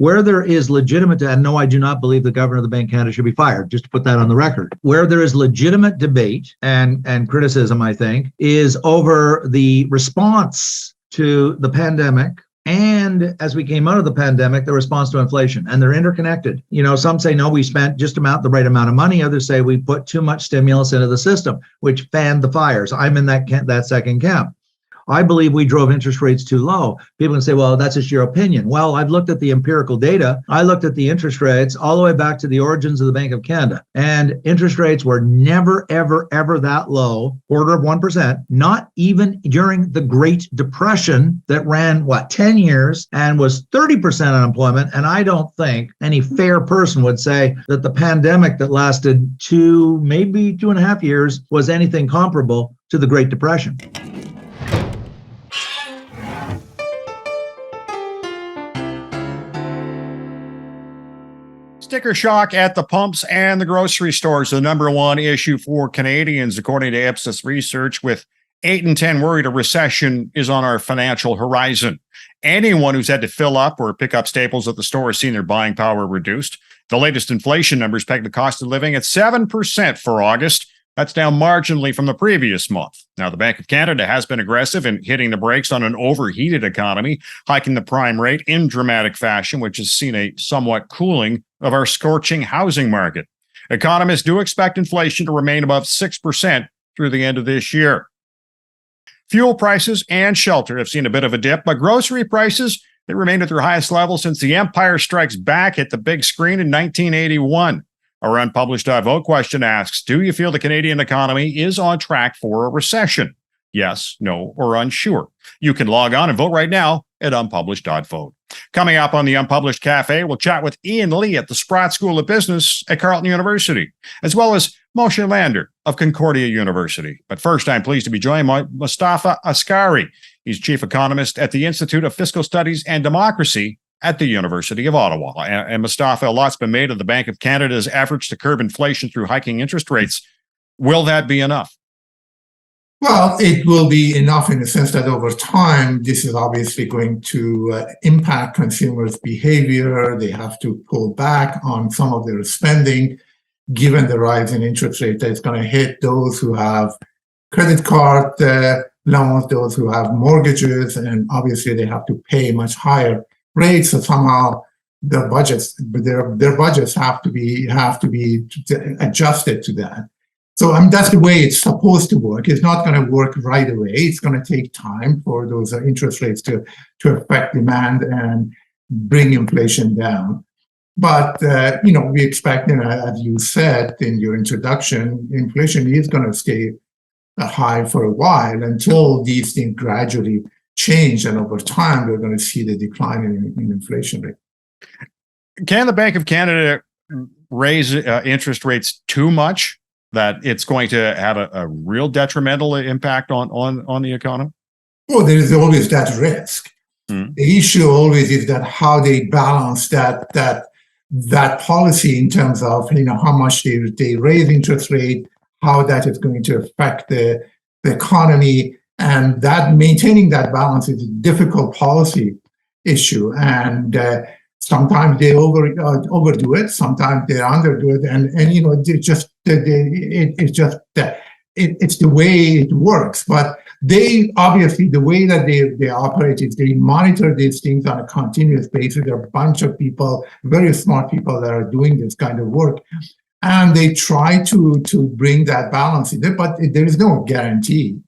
Where there is legitimate, and no, I do not believe the governor of the Bank of Canada should be fired, just to put that on the record. Where there is legitimate debate and criticism, I think, is over the response to the pandemic. And as we came out of the pandemic, the response to inflation, and they're interconnected. Some say, no, we spent just the right amount of money. Others say we put too much stimulus into the system, which fanned the fires. I'm in that second camp. I believe we drove interest rates too low. People can say, well, that's just your opinion. Well, I've looked at the empirical data. I looked at the interest rates all the way back to the origins of the Bank of Canada. And interest rates were never, ever, ever that low, 0.25%, not even during the Great Depression that ran, 10 years and was 30% unemployment. And I don't think any fair person would say that the pandemic that lasted maybe 2.5 years was anything comparable to the Great Depression. Sticker shock at the pumps and the grocery stores, the number one issue for Canadians, according to Ipsos Research, with 8 in 10 worried a recession is on our financial horizon. Anyone who's had to fill up or pick up staples at the store has seen their buying power reduced. The latest inflation numbers peg the cost of living at 7% for August. That's down marginally from the previous month. Now, the Bank of Canada has been aggressive in hitting the brakes on an overheated economy, hiking the prime rate in dramatic fashion, which has seen a somewhat cooling of our scorching housing market. Economists do expect inflation to remain above 6% through the end of this year. Fuel prices and shelter have seen a bit of a dip, but grocery prices, they remained at their highest level since The Empire Strikes Back hit the big screen in 1981. Our unpublished vote question asks, do you feel the Canadian economy is on track for a recession? Yes, no, or unsure. You can log on and vote right now at unpublished.vote. Coming up on the Unpublished Cafe, we'll chat with Ian Lee at the Sprott School of Business at Carleton University, as well as Moshe Lander of Concordia University. But first, I'm pleased to be joined by Mustafa Askari. He's chief economist at the Institute of Fiscal Studies and Democracy at the University of Ottawa. And Mustafa, a lot's been made of the Bank of Canada's efforts to curb inflation through hiking interest rates. Will that be enough? Well, it will be enough in the sense that over time, this is obviously going to impact consumers' behavior. They have to pull back on some of their spending, given the rise in interest rate that's going to hit those who have credit card loans, those who have mortgages, and obviously they have to pay much higher rates. So somehow their budgets have to be adjusted to that. So that's the way it's supposed to work. It's not going to work right away. It's going to take time for those interest rates to affect demand and bring inflation down. But we expect, as you said in your introduction, inflation is going to stay high for a while until these things gradually change, and over time we're going to see the decline in inflation rate. Can the Bank of Canada raise interest rates too much that it's going to have a real detrimental impact on the economy? Well, there is always that risk. The issue always is that how they balance that policy in terms of how much they raise interest rate, how that is going to affect the economy. And that maintaining that balance is a difficult policy issue. And sometimes they overdo it, sometimes they underdo it, and it's the way it works. But they obviously, the way that they operate is they monitor these things on a continuous basis. There are a bunch of people, very smart people, that are doing this kind of work, and they try to bring that balance in there. But there is no guarantee.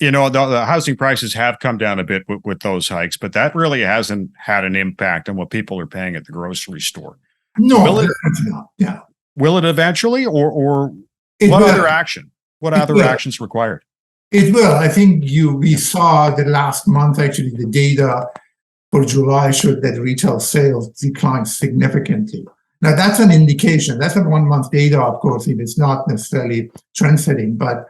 The housing prices have come down a bit with those hikes, but that really hasn't had an impact on what people are paying at the grocery store. No, definitely not. Yeah. Will it eventually, or what other action? What other actions required? It will. I think we saw the last month, actually, the data for July showed that retail sales declined significantly. Now, that's an indication. That's a 1 month data, of course. It's not necessarily trend setting, but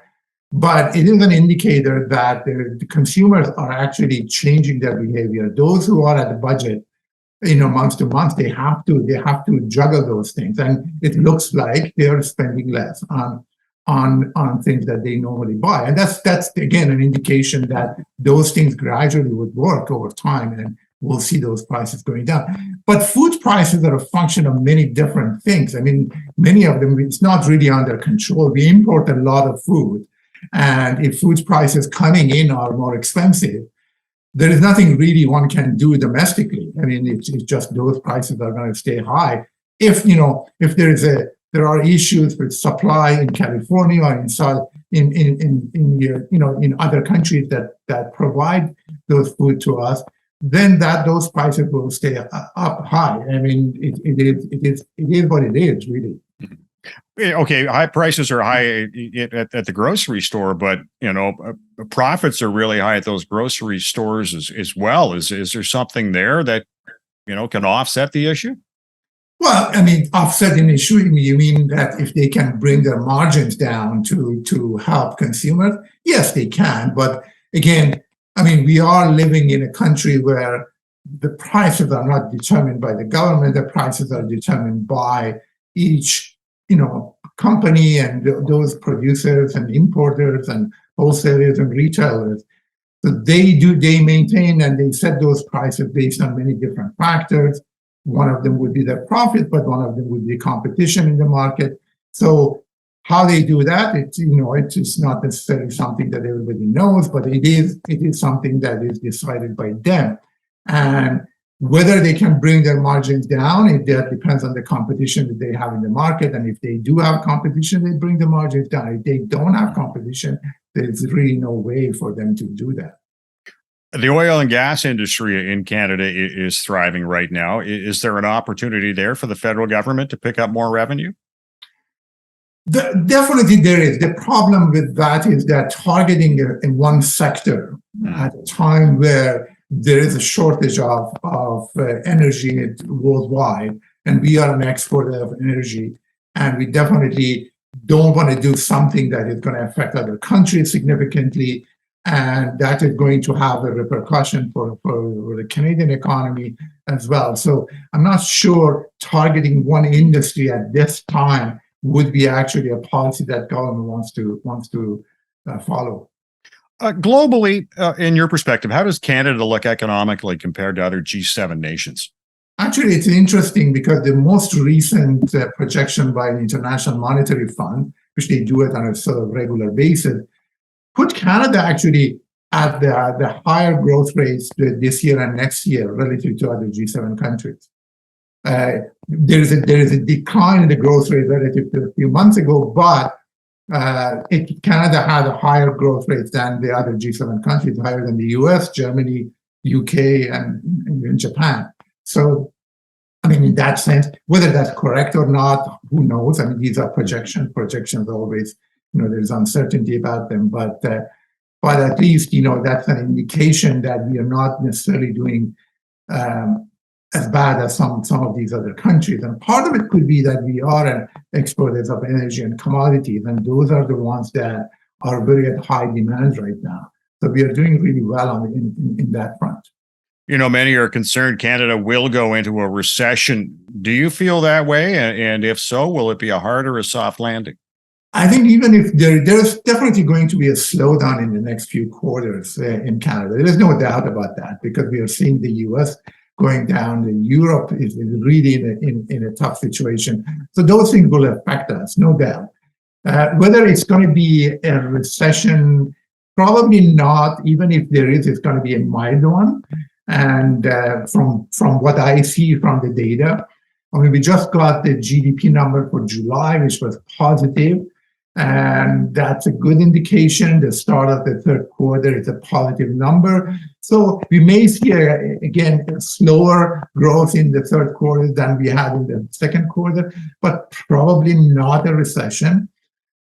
it is an indicator that the consumers are actually changing their behavior. Those who are at the budget, month to month, they have to juggle those things, and it looks like they are spending less on things that they normally buy, and that's again an indication that those things gradually would work over time, we'll see those prices going down. But food prices are a function of many different things. I mean, many of them, it's not really under control. We import a lot of food. And if food prices coming in are more expensive, there is nothing really one can do domestically. I mean, it's just those prices are going to stay high. If there are issues with supply in California or in other countries that provide those food to us, then those prices will stay up high. I mean, it is what it is, really. Okay, high prices are high at the grocery store, but profits are really high at those grocery stores as well. Is there something there that can offset the issue? Well, I mean, offset an issue, you mean that if they can bring their margins down to help consumers? Yes, they can. But again, I mean, we are living in a country where the prices are not determined by the government. The prices are determined by each, company and those producers and importers and wholesalers and retailers. So they maintain and they set those prices based on many different factors. One of them would be their profit, but one of them would be competition in the market. So how they do that, it's not necessarily something that everybody knows, but it is something that is decided by them. And whether they can bring their margins down, that depends on the competition that they have in the market. And if they do have competition, they bring the margins down. If they don't have competition, there's really no way for them to do that. The oil and gas industry in Canada is thriving right now. Is there an opportunity there for the federal government to pick up more revenue? Definitely there is. The problem with that is that targeting in one sector at a time where there is a shortage of energy worldwide, and we are an exporter of energy, and we definitely don't want to do something that is going to affect other countries significantly, and that is going to have a repercussion for the Canadian economy as well. So I'm not sure targeting one industry at this time would be actually a policy that government wants to follow. Globally, in your perspective, how does Canada look economically compared to other G7 nations? Actually, it's interesting because the most recent projection by the International Monetary Fund, which they do it on a sort of regular basis, put Canada actually at the higher growth rates this year and next year relative to other G7 countries. There is a decline in the growth rate relative to a few months ago, but Canada had a higher growth rate than the other G7 countries, higher than the US, Germany, UK, and even Japan. So, I mean, in that sense, whether that's correct or not, who knows? I mean, these are projections. Projections always, there's uncertainty about them, but at least, that's an indication that we are not necessarily doing as bad as some of these other countries. And part of it could be that we are an exporters of energy and commodities, and those are the ones that are very at high demand right now. So we are doing really well in that front. Many are concerned Canada will go into a recession. Do you feel that way? And if so, will it be a hard or a soft landing? I think even if there's definitely going to be a slowdown in the next few quarters in Canada. There is no doubt about that, because we are seeing the US going down, and Europe is really in a tough situation. So those things will affect us, no doubt. Whether it's going to be a recession, probably not. Even if there is, it's going to be a mild one. And from what I see from the data, I mean, we just got the GDP number for July, which was positive. And that's a good indication. The start of the third quarter is a positive number. So we may see, again, a slower growth in the third quarter than we had in the second quarter, but probably not a recession.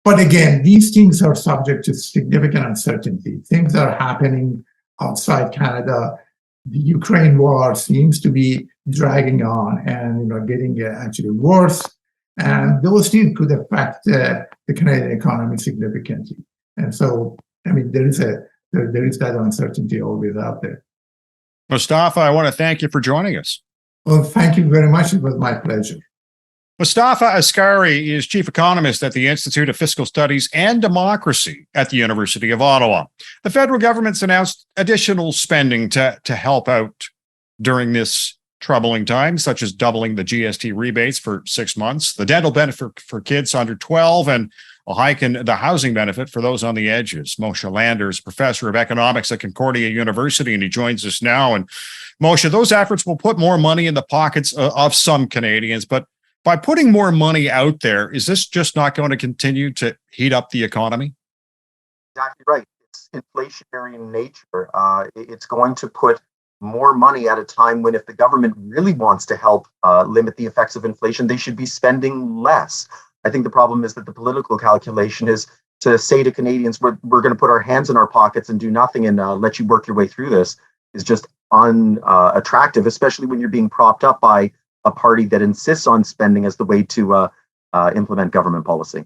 But again, these things are subject to significant uncertainty. Things are happening outside Canada. The Ukraine war seems to be dragging on and getting actually worse. And those things could affect the Canadian economy significantly. And so, I mean, there is that uncertainty always out there. Mustafa, I want to thank you for joining us. Well, thank you very much. It was my pleasure. Mustafa Askari is chief economist at the Institute of Fiscal Studies and Democracy at the University of Ottawa. The federal government's announced additional spending to help out during this troubling time, such as doubling the GST rebates for 6 months, the dental benefit for kids under 12, and a hike in the housing benefit for those on the edges. Moshe Lander is professor of economics at Concordia University, and he joins us now. And Moshe, those efforts will put more money in the pockets of some Canadians, but by putting more money out there, is this just not going to continue to heat up the economy? Exactly right. It's inflationary in nature. It's going to put more money at a time when, if the government really wants to help limit the effects of inflation, they should be spending less. I think the problem is that the political calculation is to say to Canadians, we're going to put our hands in our pockets and do nothing and let you work your way through this, is just unattractive, especially when you're being propped up by a party that insists on spending as the way to implement government policy.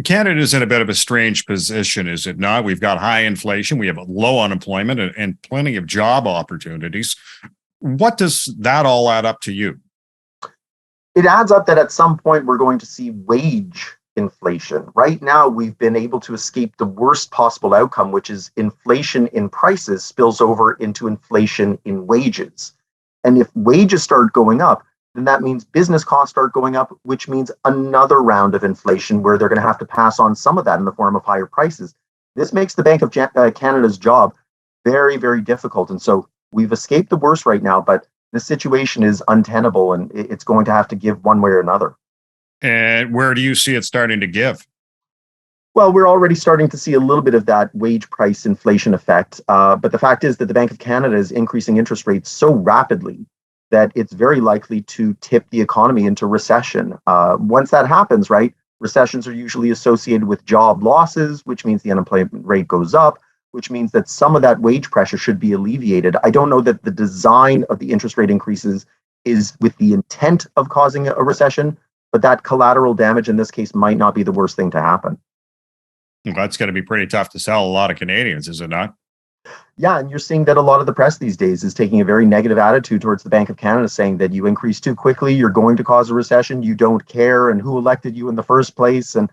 Canada's in a bit of a strange position, is it not? We've got high inflation, we have low unemployment, and plenty of job opportunities. What does that all add up to you? It adds up that at some point we're going to see wage inflation. Right now, we've been able to escape the worst possible outcome, which is inflation in prices spills over into inflation in wages. And if wages start going up, then that means business costs start going up, which means another round of inflation where they're going to have to pass on some of that in the form of higher prices. This makes the Bank of Canada's job very, very difficult. And so we've escaped the worst right now, but this situation is untenable and it's going to have to give one way or another. And where do you see it starting to give? Well, we're already starting to see a little bit of that wage price inflation effect. But the fact is that the Bank of Canada is increasing interest rates so rapidly that it's very likely to tip the economy into recession. Once that happens, right, recessions are usually associated with job losses, which means the unemployment rate goes up, which means that some of that wage pressure should be alleviated. I don't know that the design of the interest rate increases is with the intent of causing a recession, but that collateral damage in this case might not be the worst thing to happen. Well, that's going to be pretty tough to sell a lot of Canadians, is it not? Yeah, and you're seeing that a lot of the press these days is taking a very negative attitude towards the Bank of Canada, saying that you increase too quickly, you're going to cause a recession, you don't care, and who elected you in the first place. And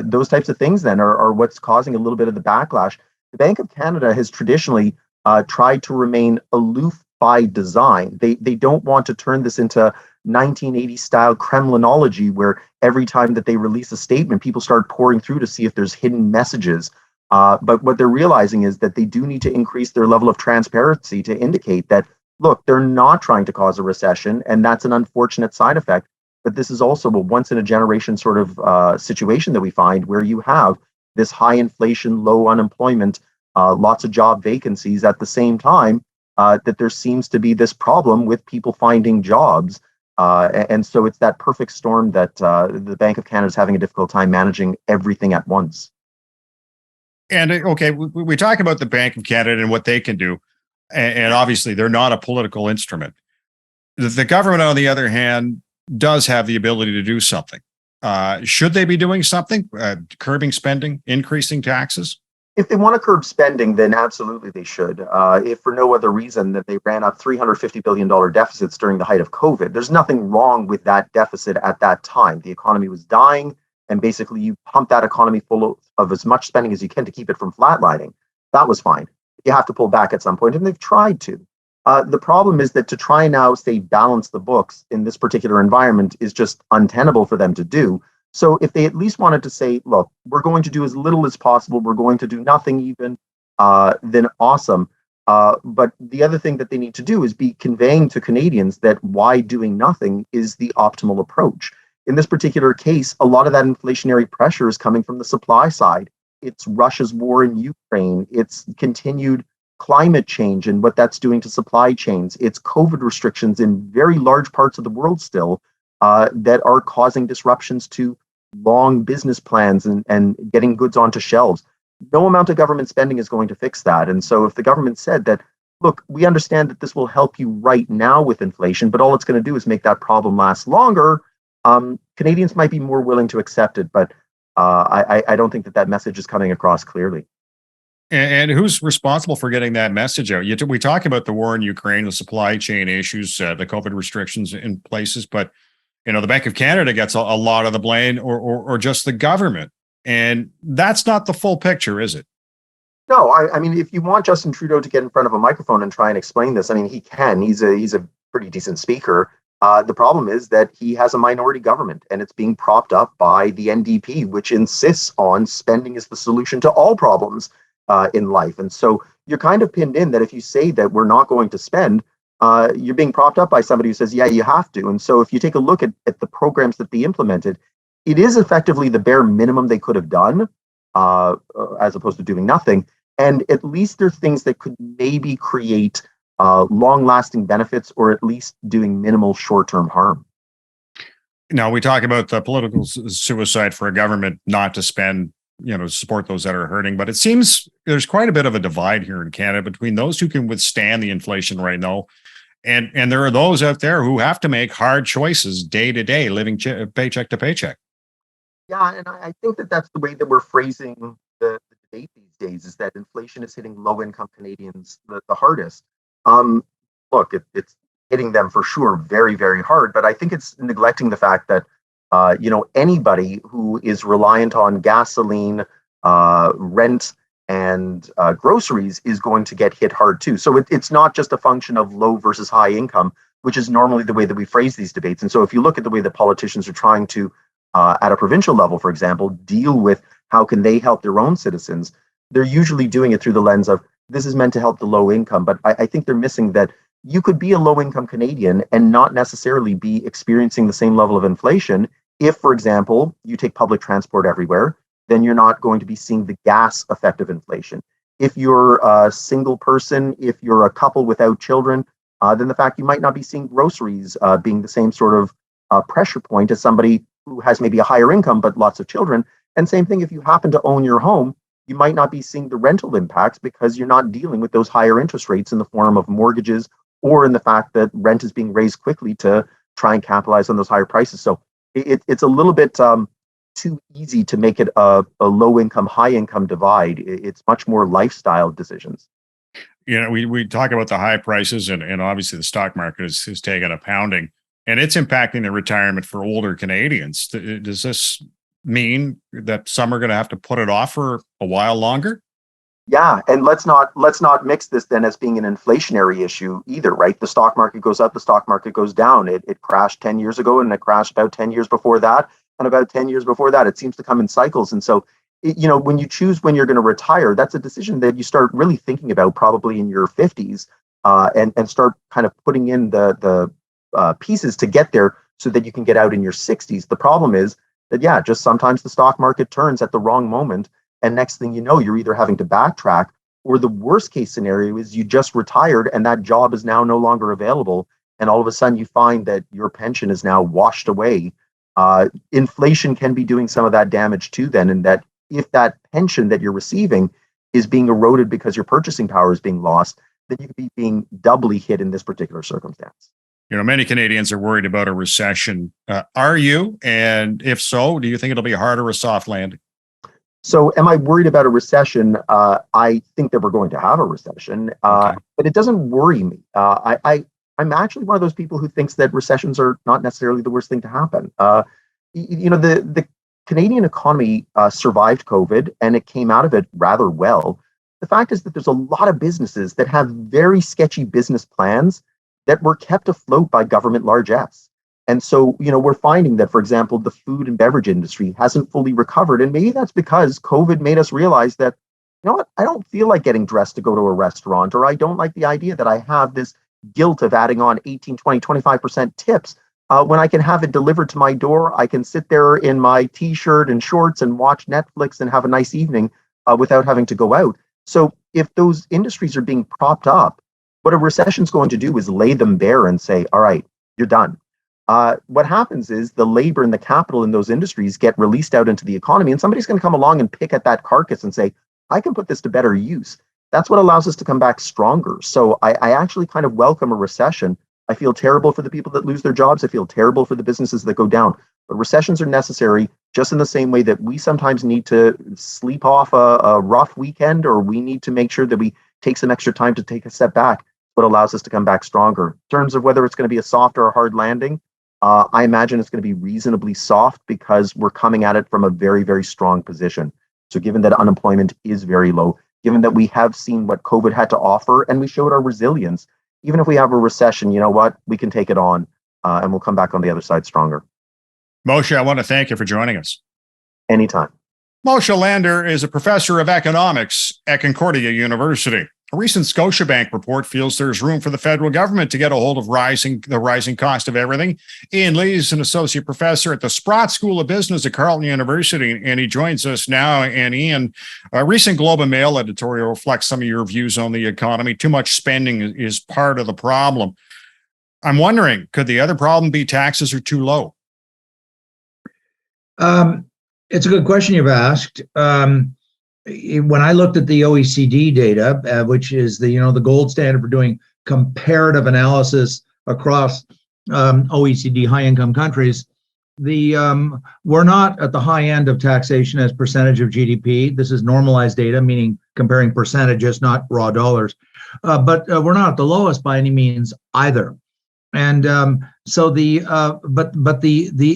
those types of things then are what's causing a little bit of the backlash. The Bank of Canada has traditionally tried to remain aloof by design. They don't want to turn this into 1980 style Kremlinology, where every time that they release a statement, people start pouring through to see if there's hidden messages. But what they're realizing is that they do need to increase their level of transparency to indicate that, look, they're not trying to cause a recession, and that's an unfortunate side effect. But this is also a once in a generation sort of situation that we find where you have this high inflation, low unemployment, lots of job vacancies at the same time that there seems to be this problem with people finding jobs. And so it's that perfect storm that the Bank of Canada is having a difficult time managing everything at once. And okay, we talk about the Bank of Canada and what they can do. And obviously, they're not a political instrument. The government, on the other hand, does have the ability to do something. Should they be doing something? Curbing spending, increasing taxes? If they want to curb spending, then absolutely they should. If for no other reason that they ran up $350 billion deficits during the height of COVID. There's nothing wrong with that deficit at that time. The economy was dying, and basically you pump that economy full of as much spending as you can to keep it from flatlining. That was fine. You have to pull back at some point, and they've tried to. The problem is that to try now, say, balance the books in this particular environment is just untenable for them to do. So if they at least wanted to say, look, we're going to do as little as possible, we're going to do nothing even, then awesome. But the other thing that they need to do is be conveying to Canadians that why doing nothing is the optimal approach. In this particular case, a lot of that inflationary pressure is coming from the supply side. It's Russia's war in Ukraine. It's continued climate change and what that's doing to supply chains. It's COVID restrictions in very large parts of the world still that are causing disruptions to long business plans and getting goods onto shelves. No amount of government spending is going to fix that. And so if the government said that, look, we understand that this will help you right now with inflation, but all it's going to do is make that problem last longer, Canadians might be more willing to accept it, but I don't think that message is coming across clearly. And who's responsible for getting that message out? We talk about the war in Ukraine, the supply chain issues, the COVID restrictions in places, but the Bank of Canada gets a lot of the blame, or just the government, and that's not the full picture, is it? No, I mean, if you want Justin Trudeau to get in front of a microphone and try and explain this, I mean, he can. He's a pretty decent speaker. The problem is that he has a minority government, and it's being propped up by the NDP, which insists on spending is the solution to all problems in life. And so you're kind of pinned in that if you say that we're not going to spend, you're being propped up by somebody who says, yeah, you have to. And so if you take a look at the programs that they implemented, it is effectively the bare minimum they could have done, as opposed to doing nothing. And at least there are things that could maybe create long-lasting benefits, or at least doing minimal short-term harm. Now, we talk about the political suicide for a government not to spend, to support those that are hurting. But it seems there's quite a bit of a divide here in Canada between those who can withstand the inflation right now, and there are those out there who have to make hard choices day to day, living paycheck to paycheck. Yeah, and I think that that's the way that we're phrasing the debate these days, is that inflation is hitting low-income Canadians the hardest. Look, it's hitting them for sure very, very hard, but I think it's neglecting the fact that anybody who is reliant on gasoline, rent, and groceries is going to get hit hard too. So it's not just a function of low versus high income, which is normally the way that we phrase these debates. And so if you look at the way that politicians are trying to, at a provincial level, for example, deal with how can they help their own citizens, they're usually doing it through the lens of this is meant to help the low income. But I think they're missing that you could be a low income Canadian and not necessarily be experiencing the same level of inflation. If, for example, you take public transport everywhere, then you're not going to be seeing the gas effect of inflation. If you're a single person, if you're a couple without children, then the fact you might not be seeing groceries being the same sort of pressure point as somebody who has maybe a higher income but lots of children. And same thing, if you happen to own your home, you might not be seeing the rental impacts because you're not dealing with those higher interest rates in the form of mortgages, or in the fact that rent is being raised quickly to try and capitalize on those higher prices. So it's a little bit too easy to make it a low income, high income divide. It's much more lifestyle decisions. We talk about the high prices, and obviously the stock market is taking a pounding, and it's impacting the retirement for older Canadians. Does this mean that some are going to have to put it off for a while longer? Yeah, and let's not mix this then as being an inflationary issue either, right? The stock market goes up, the stock market goes down. It crashed 10 years ago, and it crashed about 10 years before that, and about 10 years before that. It seems to come in cycles. And so, when you choose when you're going to retire, that's a decision that you start really thinking about probably in your 50s, and start kind of putting in the pieces to get there so that you can get out in your 60s. The problem is that, yeah, just sometimes the stock market turns at the wrong moment. And next thing you know, you're either having to backtrack, or the worst case scenario is you just retired and that job is now no longer available. And all of a sudden you find that your pension is now washed away. Inflation can be doing some of that damage too then, and that if that pension that you're receiving is being eroded because your purchasing power is being lost, then you could be being doubly hit in this particular circumstance. Many Canadians are worried about a recession. Are you? And if so, do you think it'll be a hard or a soft landing? So am I worried about a recession? I think that we're going to have a recession, Okay. but it doesn't worry me. I'm actually one of those people who thinks that recessions are not necessarily the worst thing to happen. The Canadian economy survived COVID, and it came out of it rather well. The fact is that there's a lot of businesses that have very sketchy business plans that were kept afloat by government largesse. And so, we're finding that, for example, the food and beverage industry hasn't fully recovered. And maybe that's because COVID made us realize that, I don't feel like getting dressed to go to a restaurant, or I don't like the idea that I have this guilt of adding on 18, 20, 25% tips when I can have it delivered to my door. I can sit there in my t-shirt and shorts and watch Netflix and have a nice evening without having to go out. So if those industries are being propped up, what a recession is going to do is lay them bare and say, all right, you're done. What happens is the labor and the capital in those industries get released out into the economy, and somebody's going to come along and pick at that carcass and say, I can put this to better use. That's what allows us to come back stronger. So I actually kind of welcome a recession. I feel terrible for the people that lose their jobs. I feel terrible for the businesses that go down. But recessions are necessary, just in the same way that we sometimes need to sleep off a rough weekend, or we need to make sure that we take some extra time to take a step back. What allows us to come back stronger. In terms of whether it's going to be a soft or a hard landing, I imagine it's going to be reasonably soft because we're coming at it from a very, very strong position. So given that unemployment is very low, given that we have seen what COVID had to offer and we showed our resilience. Even if we have a recession, you know what? We can take it on and we'll come back on the other side stronger. Moshe, I want to thank you for joining us. Anytime. Moshe Lander is a professor of economics at Concordia University. A recent Scotiabank report feels there's room for the federal government to get a hold of the rising cost of everything. Ian Lee is an associate professor at the Sprott School of Business at Carleton University, and he joins us now. And Ian, a recent Globe and Mail editorial reflects some of your views on the economy. Too much spending is part of the problem. I'm wondering, could the other problem be taxes are too low? It's a good question you've asked. When I looked at the OECD data, which is the gold standard for doing comparative analysis across OECD high-income countries, we're not at the high end of taxation as percentage of GDP. This is normalized data, meaning comparing percentages, not raw dollars. But we're not at the lowest by any means either. And so the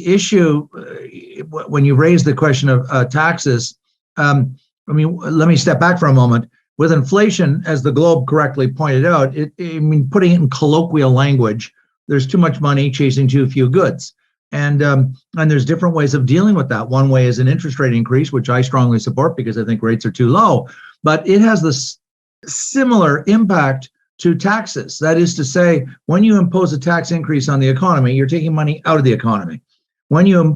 issue when you raise the question of taxes, let me step back for a moment. With inflation, as the Globe correctly pointed out, putting it in colloquial language, there's too much money chasing too few goods, and there's different ways of dealing with that. One way is an interest rate increase, which I strongly support because I think rates are too low, but it has this similar impact to taxes. That is to say, when you impose a tax increase on the economy, you're taking money out of the economy. When you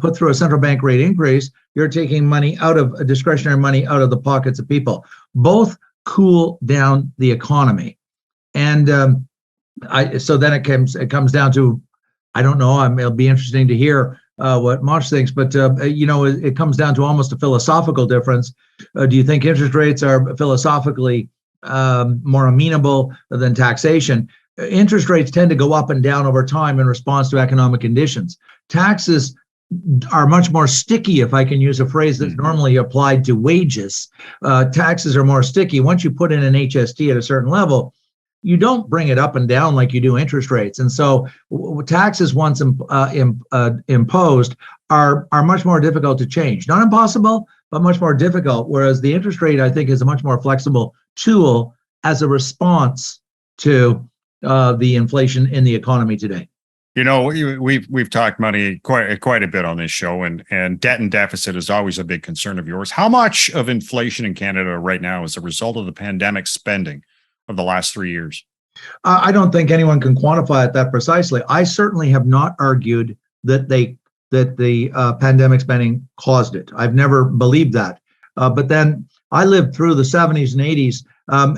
put through a central bank rate increase, you're taking money out of discretionary money out of the pockets of people. Both cool down the economy, and so then it comes down to, I don't know. It'll be interesting to hear what Mosh thinks, but it comes down to almost a philosophical difference. Do you think interest rates are philosophically more amenable than taxation? Interest rates tend to go up and down over time in response to economic conditions. Taxes are much more sticky, if I can use a phrase that's normally applied to wages. Taxes are more sticky. Once you put in an HST at a certain level, you don't bring it up and down like you do interest rates. And so taxes once imposed are much more difficult to change. Not impossible, but much more difficult. Whereas the interest rate, I think, is a much more flexible tool as a response to the inflation in the economy today. We've talked money quite a bit on this show, and debt and deficit is always a big concern of yours. How much of inflation in Canada right now is a result of the pandemic spending of the last 3 years? I don't think anyone can quantify it that precisely. I certainly have not argued that the pandemic spending caused it. I've never believed that. But then I lived through the 70s and 80s,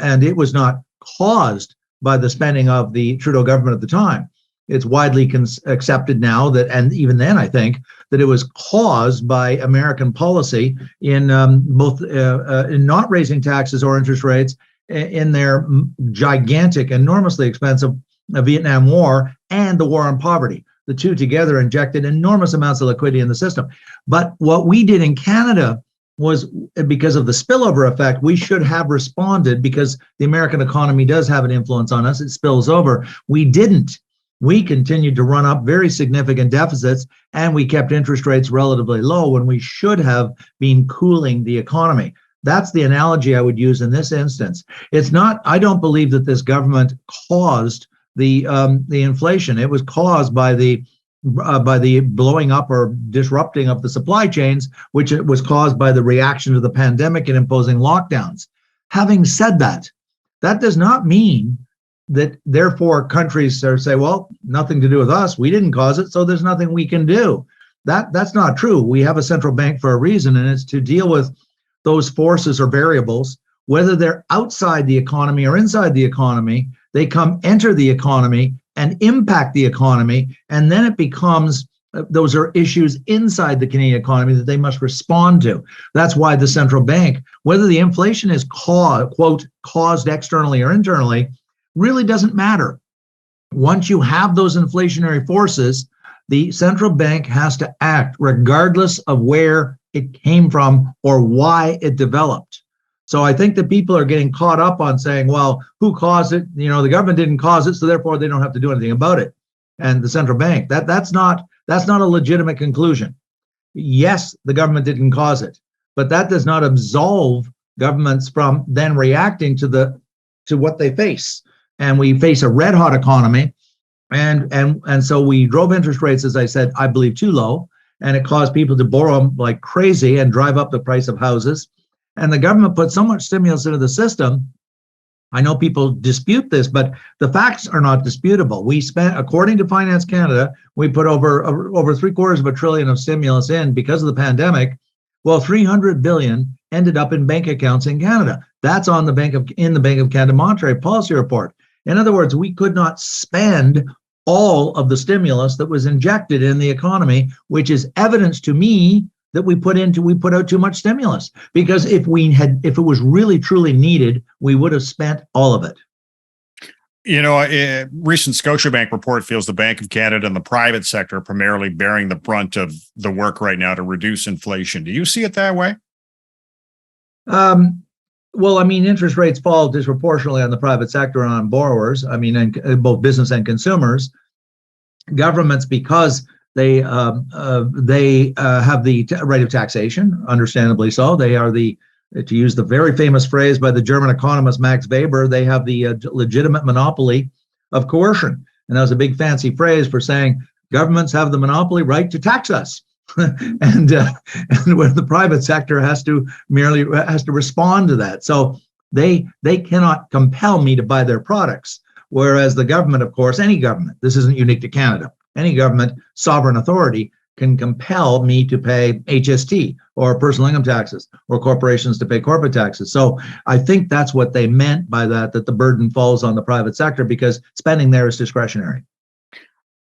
and it was not caused by the spending of the Trudeau government at the time. It's widely accepted now that, and even then, I think that it was caused by American policy in both in not raising taxes or interest rates in their gigantic, enormously expensive Vietnam War and the war on poverty. The two together injected enormous amounts of liquidity in the system. But what we did in Canada was, because of the spillover effect, we should have responded because the American economy does have an influence on us. It spills over. We didn't. We continued to run up very significant deficits, and we kept interest rates relatively low when we should have been cooling the economy. That's the analogy I would use in this instance. It's not, I don't believe that this government caused the inflation. It was caused by the blowing up or disrupting of the supply chains, which it was caused by the reaction to the pandemic and imposing lockdowns. Having said that, that does not mean that therefore countries say, well, nothing to do with us. We didn't cause it, so there's nothing we can do. That's not true. We have a central bank for a reason, and it's to deal with those forces or variables, whether they're outside the economy or inside the economy. They enter the economy and impact the economy, and then it becomes, those are issues inside the Canadian economy that they must respond to. That's why the central bank, whether the inflation is caused externally or internally, really doesn't matter. Once you have those inflationary forces, the central bank has to act regardless of where it came from or why it developed. So I think that people are getting caught up on saying, well, who caused it? The government didn't cause it, so therefore they don't have to do anything about it. And the central bank, that's not a legitimate conclusion. Yes, the government didn't cause it, but that does not absolve governments from then reacting to what they face. And we face a red hot economy. And so we drove interest rates, as I said, I believe too low, and it caused people to borrow like crazy and drive up the price of houses. And the government put so much stimulus into the system. I know people dispute this, but the facts are not disputable. We spent, according to Finance Canada, we put over $750 billion of stimulus in because of the pandemic. Well, $300 billion ended up in bank accounts in Canada. That's on the Bank of Canada Monetary Policy Report. In other words, we could not spend all of the stimulus that was injected in the economy, which is evidence to me that we put out too much stimulus. Because if it was really truly needed, we would have spent all of it. You know, a recent Scotiabank report feels the Bank of Canada and the private sector are primarily bearing the brunt of the work right now to reduce inflation. Do you see it that way? Well, I mean, interest rates fall disproportionately on the private sector and on borrowers. I mean, and both business and consumers. Governments, because they have the right of taxation, understandably so. They are to use the very famous phrase by the German economist Max Weber, they have the legitimate monopoly of coercion. And that was a big fancy phrase for saying governments have the monopoly right to tax us. and where the private sector has to respond to that. So they cannot compel me to buy their products. Whereas the government, of course, any government, this isn't unique to Canada, any government, sovereign authority can compel me to pay HST or personal income taxes or corporations to pay corporate taxes. So I think that's what they meant by that the burden falls on the private sector because spending there is discretionary.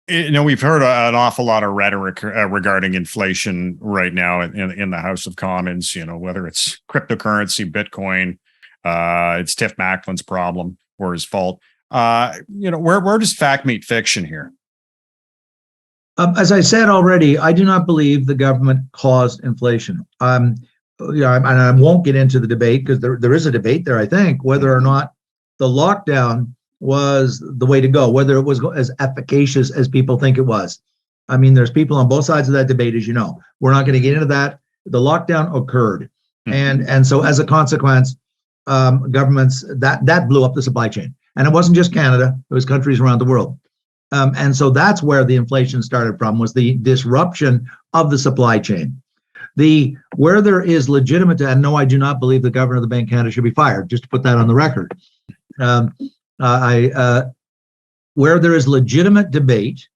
You know, we've heard an awful lot of rhetoric regarding inflation right now in the House of Commons, you know, whether it's cryptocurrency, Bitcoin, it's Tiff Macklin's problem or his fault. You know, where does fact meet fiction here? As I said already, I do not believe the government caused inflation. And I won't get into the debate because there is a debate there, I think, whether or not the lockdown was the way to go, whether it was as efficacious as people think it was. I mean, there's people on both sides of that debate, as you know. We're not going to get into that. The lockdown occurred. And so as a consequence, governments, that blew up the supply chain. And it wasn't just Canada, it was countries around the world. And so that's where the inflation started from, was the disruption of the supply chain. Where there is legitimate, and no, I do not believe the governor of the Bank of Canada should be fired, just to put that on the record. Where there is legitimate debate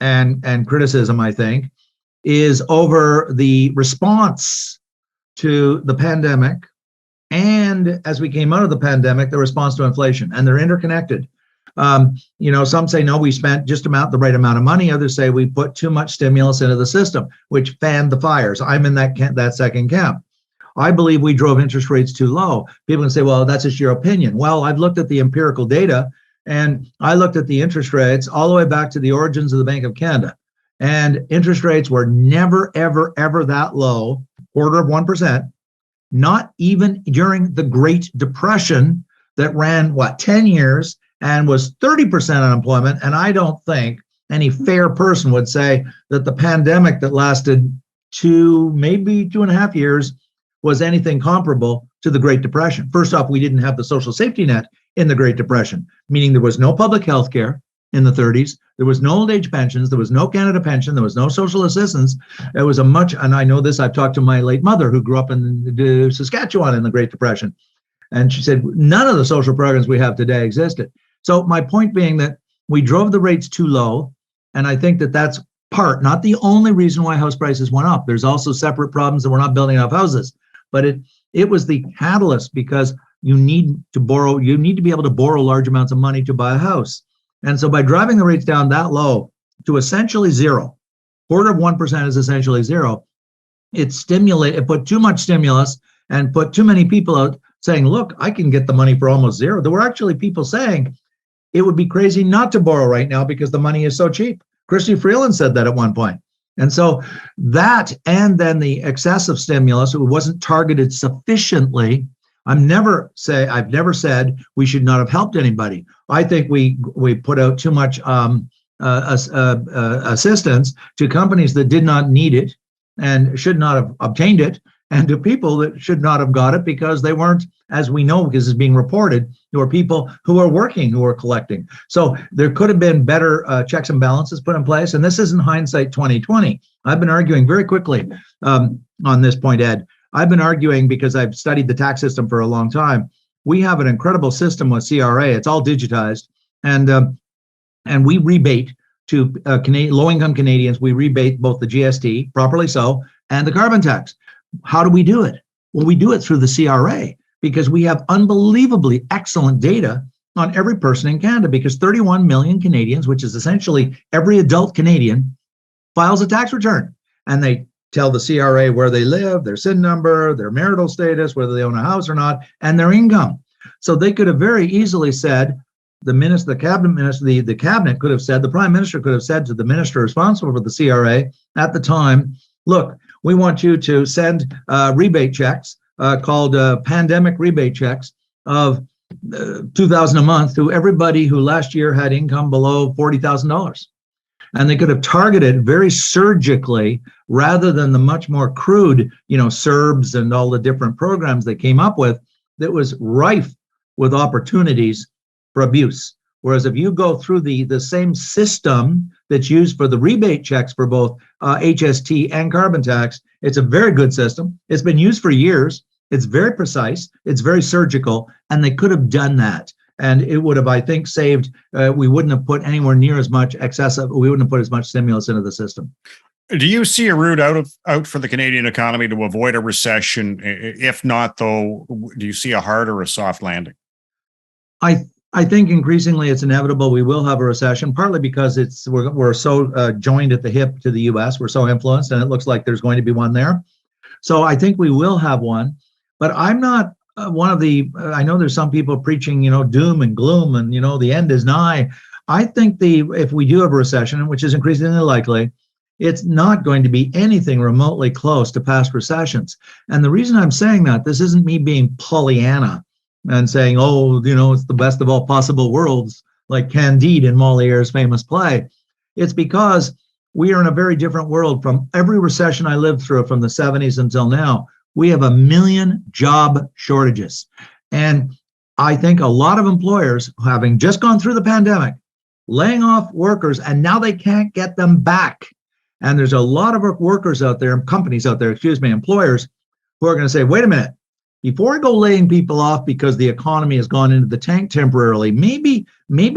and criticism, I think, is over the response to the pandemic, and as we came out of the pandemic, the response to inflation, and they're interconnected. You know, some say, no, we spent just the right amount of money. Others say we put too much stimulus into the system, which fanned the fires. I'm in that second camp. I believe we drove interest rates too low. People can say, well, that's just your opinion. Well, I've looked at the empirical data, and I looked at the interest rates all the way back to the origins of the Bank of Canada. And interest rates were never, ever, ever that low, 0.25%, not even during the Great Depression that ran, 10 years and was 30% unemployment. And I don't think any fair person would say that the pandemic that lasted maybe 2.5 years was anything comparable to the Great Depression. First off, we didn't have the social safety net in the Great Depression, meaning there was no public health care in the 30s. There was no old age pensions. There was no Canada pension. There was no social assistance. It was and I know this, I've talked to my late mother who grew up in Saskatchewan in the Great Depression. And she said, none of the social programs we have today existed. So my point being that we drove the rates too low. And I think that that's not the only reason why house prices went up. There's also separate problems that we're not building enough houses. But it was the catalyst, because you need to be able to borrow large amounts of money to buy a house. And so by driving the rates down that low to essentially zero, 0.25% is essentially zero, it put too much stimulus and put too many people out saying, look, I can get the money for almost zero. There were actually people saying it would be crazy not to borrow right now because the money is so cheap. Christy Freeland said that at one point. And so that, and then the excessive stimulus, it wasn't targeted sufficiently. I've never said we should not have helped anybody. I think we put out too much assistance to companies that did not need it and should not have obtained it. and to people that should not have got it because they weren't, as we know, because it's being reported, there were people who are working who are collecting. So there could have been better checks and balances put in place. And this isn't hindsight 2020. I've been arguing very quickly on this point, Ed. I've been arguing because I've studied the tax system for a long time. We have an incredible system with CRA. It's all digitized, and we rebate to low-income Canadians. We rebate both the GST, properly so, and the carbon tax. How do we do it? Well, we do it through the CRA because we have unbelievably excellent data on every person in Canada, because 31 million Canadians, which is essentially every adult Canadian, files a tax return, and they tell the CRA where they live, their SIN number, their marital status, whether they own a house or not, and their income. So they could have very easily said, the cabinet could have said, the prime minister could have said to the minister responsible for the CRA at the time, look, we want you to send rebate checks called pandemic rebate checks of $2,000 a month to everybody who last year had income below $40,000. And they could have targeted very surgically, rather than the much more crude, SERBs and all the different programs they came up with that was rife with opportunities for abuse. Whereas if you go through the same system that's used for the rebate checks for both HST and carbon tax, it's a very good system. It's been used for years. It's very precise. It's very surgical. And they could have done that. And it would have, I think, saved, we wouldn't have put anywhere near as much we wouldn't have put as much stimulus into the system. Do you see a route out for the Canadian economy to avoid a recession? If not, though, do you see a hard or a soft landing? I think increasingly it's inevitable we will have a recession, partly because we're so joined at the hip to the U.S. We're so influenced, and it looks like there's going to be one there. So I think we will have one, but I'm not one of I know there's some people preaching, doom and gloom and, the end is nigh. I think if we do have a recession, which is increasingly likely, it's not going to be anything remotely close to past recessions. And the reason I'm saying that, this isn't me being Pollyanna and saying, it's the best of all possible worlds, like Candide in Moliere's famous play. It's because we are in a very different world from every recession I lived through from the 70s until now. We have 1 million job shortages. And I think a lot of employers, having just gone through the pandemic, laying off workers, and now they can't get them back. And there's a lot of workers out there, employers, who are going to say, wait a minute, before I go laying people off because the economy has gone into the tank temporarily, maybe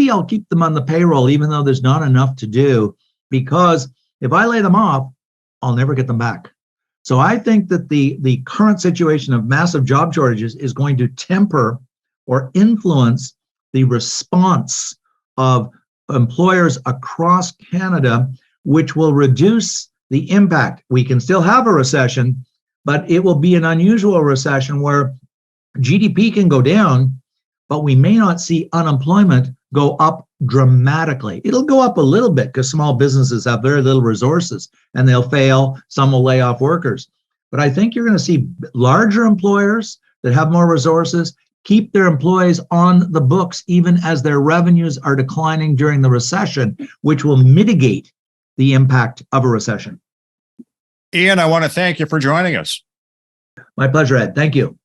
I'll keep them on the payroll, even though there's not enough to do, because if I lay them off, I'll never get them back. So I think that the current situation of massive job shortages is going to temper or influence the response of employers across Canada, which will reduce the impact. We can still have a recession, but it will be an unusual recession where GDP can go down, but we may not see unemployment go up dramatically. It'll go up a little bit because small businesses have very little resources and they'll fail. Some will lay off workers. But I think you're going to see larger employers that have more resources keep their employees on the books even as their revenues are declining during the recession, which will mitigate the impact of a recession. Ian, I want to thank you for joining us. My pleasure, Ed. Thank you.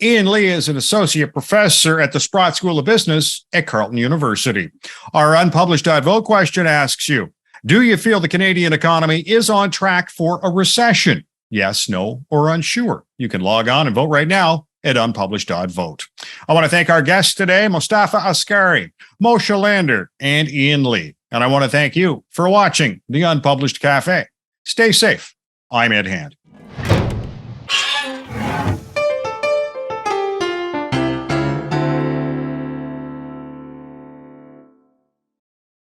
Ian Lee is an associate professor at the Sprott School of Business at Carleton University. Our unpublished vote question asks you, do you feel the Canadian economy is on track for a recession? Yes, no, or unsure. You can log on and vote right now at unpublished.vote. I want to thank our guests today, Mustafa Askari, Moshe Lander, and Ian Lee. And I want to thank you for watching The Unpublished Cafe. Stay safe. I'm Ed Hand.